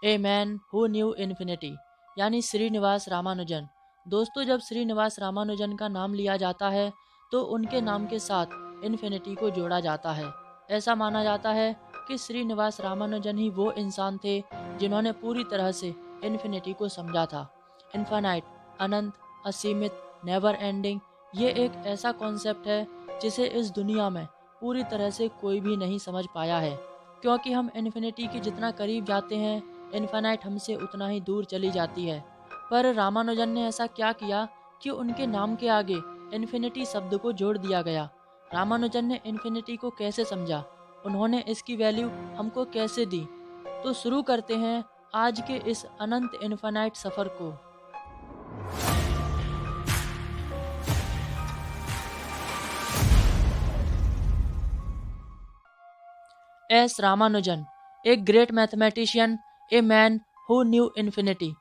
A man who knew infinity यानी श्रीनिवास रामानुजन। दोस्तों, जब श्रीनिवास रामानुजन का नाम लिया जाता है तो उनके नाम के साथ इन्फिनिटी को जोड़ा जाता है। ऐसा माना जाता है कि श्रीनिवास रामानुजन ही वो इंसान थे जिन्होंने पूरी तरह से इन्फिनिटी को समझा था। इन्फानाइट, अनंत, असीमित, नेवर एंडिंग, ये एक ऐसा कॉन्सेप्ट है जिसे इस दुनिया में पूरी तरह से कोई भी नहीं समझ पाया है, क्योंकि हम इन्फिनिटी के जितना करीब जाते हैं इन्फानाइट हमसे उतना ही दूर चली जाती है। पर रामानुजन ने ऐसा क्या किया कि उनके नाम के आगे इन्फिनिटी शब्द को जोड़ दिया गया। रामानुजन ने इन्फिनिटी को कैसे समझा, उन्होंने इसकी वैल्यू हमको कैसे दी। तो शुरू करते हैं आज के इस अनंत इन्फानाइट सफ़र को। एस रामानुजन, एक great mathematician, a man who knew infinity.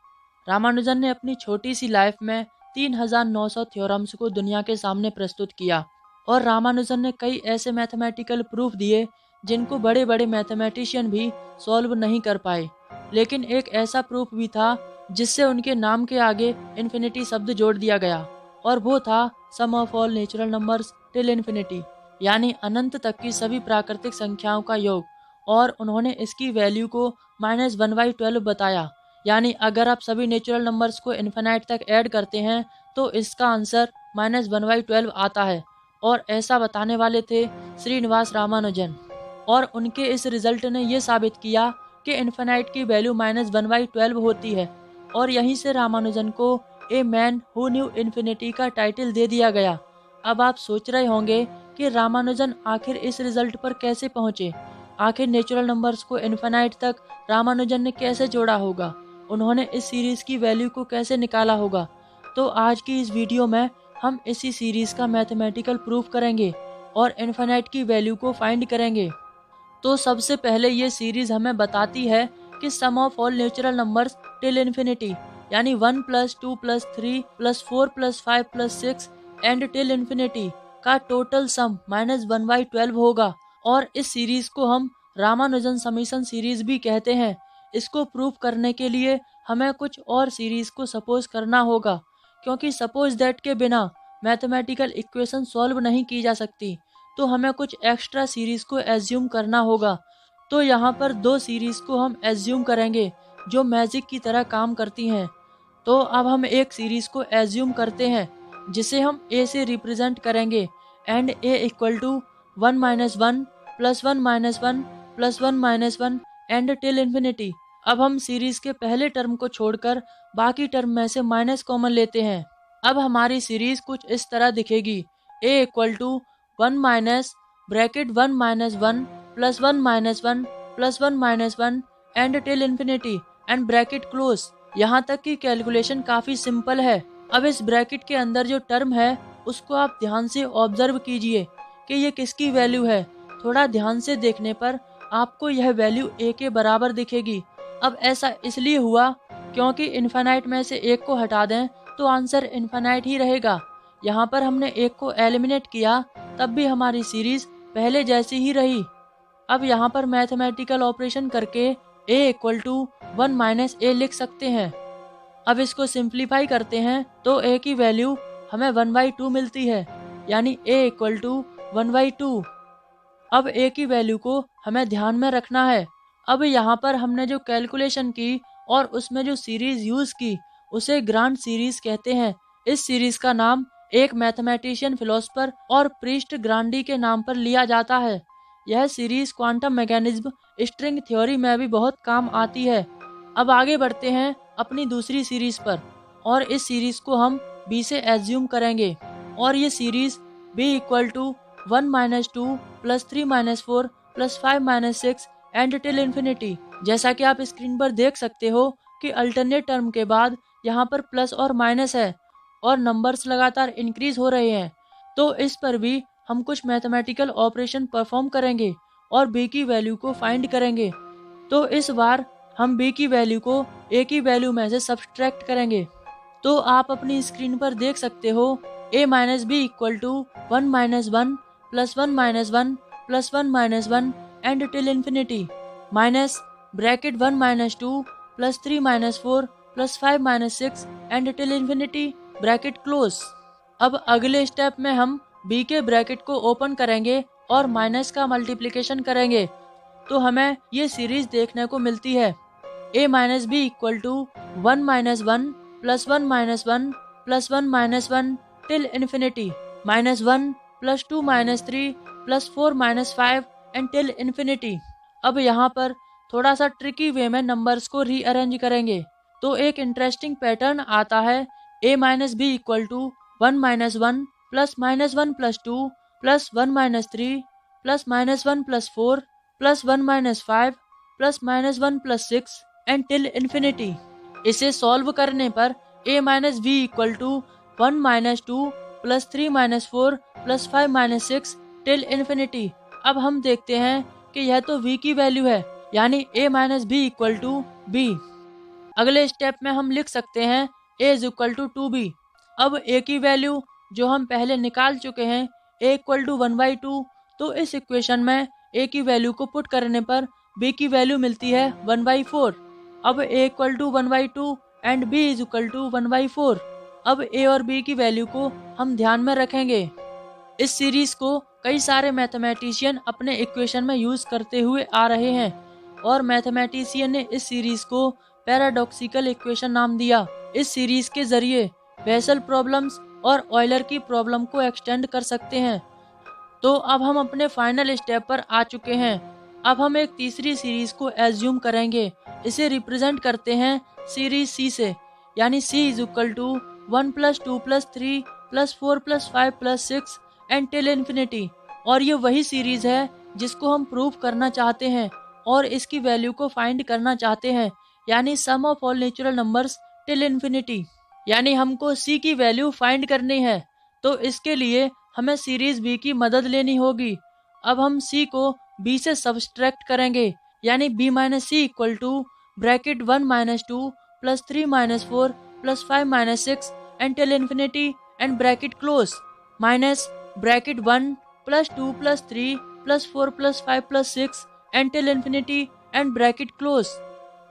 Ramanujan ने अपनी छोटी सी लाइफ में 3900 थ्योरम्स को दुनिया के सामने प्रस्तुत किया और रामानुजन ने कई ऐसे मैथमेटिकल प्रूफ दिए जिनको बड़े बड़े मैथमेटिशियन भी सॉल्व नहीं कर पाए। लेकिन एक ऐसा प्रूफ भी था जिससे उनके नाम के आगे इन्फिनिटी शब्द जोड़ दिया गया, और वो था sum of all natural numbers till infinity, यानी अनंत तक की सभी प्राकृतिक संख्याओं का योग। और उन्होंने इसकी वैल्यू को -1/12 बताया, यानी अगर आप सभी नेचुरल नंबर्स को इन्फिनाइट तक ऐड करते हैं तो इसका आंसर -1/12 आता है। और ऐसा बताने वाले थे श्रीनिवास रामानुजन, और उनके इस रिजल्ट ने ये साबित किया कि इन्फिनाइट की वैल्यू -1/12 होती है। और यहीं से रामानुजन को a man who knew infinity का टाइटल दे दिया गया। अब आप सोच रहे होंगे कि रामानुजन आखिर इस रिजल्ट पर कैसे पहुंचे, आखिर नेचुरल नंबर्स को इन्फिनाइट तक रामानुजन ने कैसे जोड़ा होगा, उन्होंने इस सीरीज़ की वैल्यू को कैसे निकाला होगा। तो आज की इस वीडियो में हम इसी सीरीज़ का मैथमेटिकल प्रूफ करेंगे और इन्फिनाइट की वैल्यू को फाइंड करेंगे। तो सबसे पहले ये सीरीज़ हमें बताती है कि sum of all natural numbers till infinity, यानी 1 + 2 + 3 + 4 + 5 + 6 एंड टिल इन्फिनिटी का टोटल सम -1/12 होगा। और इस सीरीज़ को हम रामानुजन समीशन सीरीज़ भी कहते हैं। इसको प्रूव करने के लिए हमें कुछ और सीरीज़ को सपोज करना होगा, क्योंकि सपोज दैट के बिना मैथमेटिकल इक्वेशन सॉल्व नहीं की जा सकती। तो हमें कुछ एक्स्ट्रा सीरीज़ को एज्यूम करना होगा। तो यहाँ पर दो सीरीज़ को हम एज्यूम करेंगे जो मैजिक की तरह काम करती हैं। तो अब हम एक सीरीज़ को एज्यूम करते हैं जिसे हम ए से रिप्रेजेंट करेंगे, and A equal to 1 - 1 + 1 - 1 + 1 - 1 and till infinity. अब हम सीरीज़ के पहले टर्म को छोड़कर बाकी टर्म में से माइनस कॉमन लेते हैं। अब हमारी सीरीज़ कुछ इस तरह दिखेगी, ए equal to 1 minus bracket 1 - 1 + 1 - 1 + 1 - 1 and till infinity and bracket close. यहाँ तक की कैलकुलेशन काफ़ी सिंपल है। अब इस ब्रैकेट के अंदर जो टर्म है उसको आप ध्यान से ऑब्जर्व कीजिए कि ये किसकी वैल्यू है। थोड़ा ध्यान से देखने पर आपको यह वैल्यू ए के बराबर दिखेगी। अब ऐसा इसलिए हुआ क्योंकि इन्फिनाइट में से एक को हटा दें तो आंसर इन्फिनाइट ही रहेगा। यहाँ पर हमने एक को एलिमिनेट किया तब भी हमारी सीरीज़ पहले जैसी ही रही। अब यहाँ पर मैथमेटिकल ऑपरेशन करके ए इक्वल टू 1 - a लिख सकते हैं। अब इसको सिंप्लीफाई करते हैं तो ए की वैल्यू हमें 1/2 मिलती है, यानी ए इक्वल टू 1/2। अब ए की वैल्यू को हमें ध्यान में रखना है। अब यहाँ पर हमने जो कैलकुलेशन की और उसमें जो सीरीज़ यूज़ की उसे ग्रांड सीरीज़ कहते हैं। इस सीरीज़ का नाम एक मैथमेटिशियन, फिलोसफर और प्रीस्ट ग्रांडी के नाम पर लिया जाता है। यह series quantum mechanism, string theory में भी बहुत काम आती है। अब आगे बढ़ते हैं अपनी दूसरी सीरीज़ पर, और इस सीरीज़ को हम बी से एज्यूम करेंगे। और ये series B equal to 1 - 2 + 3 - 4 + 5 - 6 and till infinity. जैसा कि आप स्क्रीन पर देख सकते हो कि अल्टरनेट टर्म के बाद यहाँ पर प्लस और माइनस है और नंबर्स लगातार इंक्रीज हो रहे हैं। तो इस पर भी हम कुछ मैथमेटिकल ऑपरेशन परफॉर्म करेंगे और बी की वैल्यू को फाइंड करेंगे। तो इस बार हम बी की वैल्यू को ए की वैल्यू में से सब्सट्रैक्ट करेंगे। तो आप अपनी स्क्रीन पर देख सकते हो a - b equal to 1 - 1 + 1 - 1 + 1 - 1 and till infinity minus bracket 1 - 2 plus 3 minus 4 plus 5 minus 6 and till infinity bracket close. अब अगले स्टेप में हम b के ब्रैकेट को ओपन करेंगे और माइनस का मल्टीप्लिकेशन करेंगे, तो हमें ये सीरीज देखने को मिलती है a minus B equal to 1 minus 1 plus 1 minus 1 plus 1 minus 1 till infinity minus 1 plus 2 minus 3 plus 4 minus 5 and till infinity. अब यहाँ पर थोड़ा सा ट्रिकी वे में नंबर्स को रीअरेंज करेंगे तो एक इंटरेस्टिंग पैटर्न आता है a minus B equal to 1 minus 1 plus minus 1 plus 2 plus 1 minus 3 plus minus 1 plus 4 plus 1 minus 5 plus minus 1 plus 6 and till infinity. इसे सॉल्व करने पर a minus B equal to 1 minus 2 plus 3 minus 4 plus 5 minus 6 till infinity. अब हम देखते हैं कि यह तो v की वैल्यू है, यानी a minus B equal to b। अगले स्टेप में हम लिख सकते हैं a is equal to 2b। अब a की वैल्यू जो हम पहले निकाल चुके हैं a इक्वल टू 1/2, तो इस इक्वेशन में a की वैल्यू को पुट करने पर b की वैल्यू मिलती है 1/4। अब a equal to 1/2 and b is equal to 1/4। अब a और b की वैल्यू को हम ध्यान में रखेंगे। इस सीरीज को कई सारे मैथमेटिशियन अपने इक्वेशन में यूज करते हुए आ रहे हैं और मैथमेटिशियन ने इस सीरीज को पैराडॉक्सिकल इक्वेशन नाम दिया। इस सीरीज के जरिए बेसल प्रॉब्लम्स और ऑयलर की प्रॉब्लम को एक्सटेंड कर सकते हैं। तो अब हम अपने फाइनल स्टेप पर आ चुके हैं। अब हम एक तीसरी सीरीज को एज्यूम करेंगे। इसे रिप्रेजेंट करते हैं सीरीज C से, यानी C is equal to 1 plus 2 plus 3 plus 4 plus 5 plus 6 and till infinity. और ये वही सीरीज है जिसको हम प्रूव करना चाहते हैं और इसकी वैल्यू को फाइंड करना चाहते हैं, यानी sum of all natural numbers till infinity. यानी हमको C की वैल्यू फाइंड करनी है, तो इसके लिए हमें सीरीज B की मदद लेनी होगी। अब हम C को B से सब्सट्रैक्ट करेंगे, यानी b minus C equal to bracket 1 minus 2 plus 3 minus 4 plus 5 minus 6 and till infinity and bracket close minus bracket 1 plus 2 plus 3 plus 4 plus 5 plus 6 and till infinity and bracket close.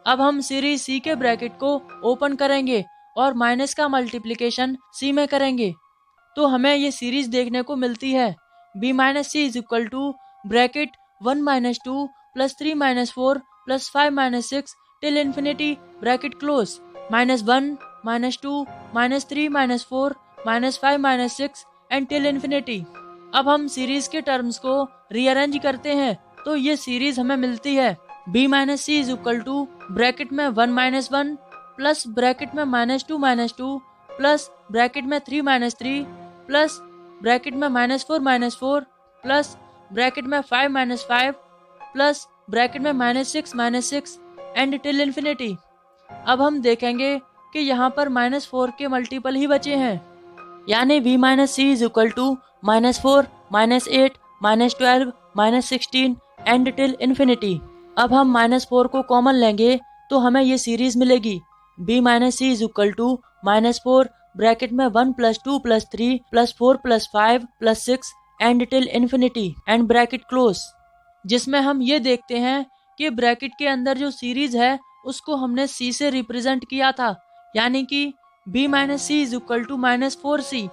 अब हम series C के bracket को open करेंगे और minus का multiplication C में करेंगे, तो हमें ये सीरीज देखने को मिलती है b minus C is equal to bracket 1 minus 2 plus 3 minus 4 plus 5 minus 6 till infinity bracket close minus 1 minus 2 minus 3 minus 4 minus 5 minus 6 and till infinity. अब हम सीरीज के टर्म्स को रीअरेंज करते हैं तो ये सीरीज हमें मिलती है b minus C is equal to bracket में 1 माइनस 1 प्लस ब्रैकेट में माइनस 2 प्लस ब्रैकेट में 3 माइनस 3 प्लस ब्रैकेट में माइनस 4 प्लस ब्रैकेट में 5 माइनस 5 प्लस ब्रैकेट में माइनस 6 एंड टिल इन्फिनिटी। अब हम देखेंगे कि यहाँ पर माइनस 4 के मल्टीपल ही बचे हैं, यानी v minus C is equal to minus 4 minus 8 minus 12 minus 16 and till infinity. अब हम माइनस 4 को कॉमन लेंगे तो हमें ये सीरीज मिलेगी b minus C is equal to minus 4 bracket में 1 plus 2 plus 3 plus 4 plus 5 plus 6 and till infinity and bracket close, जिसमें हम ये देखते हैं कि ब्रैकेट के अंदर जो सीरीज है उसको हमने C से रिप्रेजेंट किया था, यानी कि b minus C is equal to minus 4c।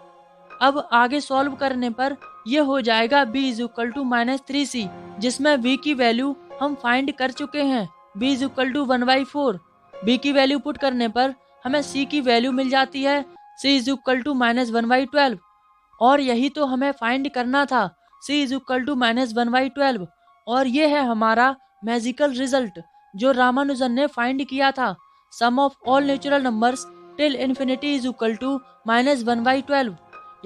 अब आगे सॉल्व करने पर यह हो जाएगा b is equal to minus 3c, जिसमें v की वैल्यू हम फाइंड कर चुके हैं b is equal to 1/4। b की वैल्यू पुट करने पर हमें c की वैल्यू मिल जाती है c is equal to minus 1/12, और यही तो हमें फाइंड करना था c is equal to minus 1/12। और ये है हमारा मैजिकल रिजल्ट जो रामानुजन ने फाइंड किया था, sum of all natural numbers till infinity is equal to minus 1/12,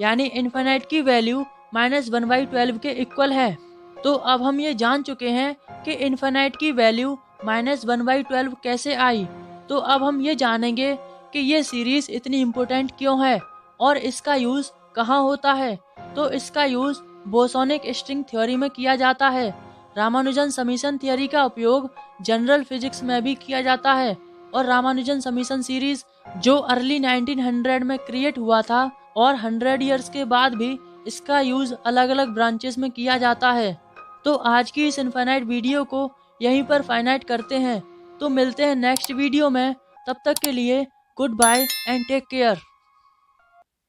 यानी इन्फिनाइट की वैल्यू माइनस 1/12 के इक्वल है। तो अब हम ये जान चुके हैं कि इन्फिनाइट की वैल्यू माइनस 1/12 कैसे आई, तो अब हम ये जानेंगे कि ये सीरीज इतनी इम्पोर्टेंट क्यों है और इसका यूज कहाँ होता है। तो इसका यूज बोसोनिक स्ट्रिंग थ्योरी में किया जाता है। रामानुजन समीशन थ्योरी का उपयोग जनरल फिजिक्स में भी किया जाता है, और रामानुजन समीशन सीरीज जो अर्ली 1900 में क्रिएट हुआ था और 100 इयर्स के बाद भी इसका यूज अलग अलग ब्रांचेस में किया जाता है। तो आज की इस इनफाइनाइट वीडियो को यहीं पर फाइनाइट करते हैं। तो मिलते हैं नेक्स्ट वीडियो में। तब तक के लिए good bye and take care.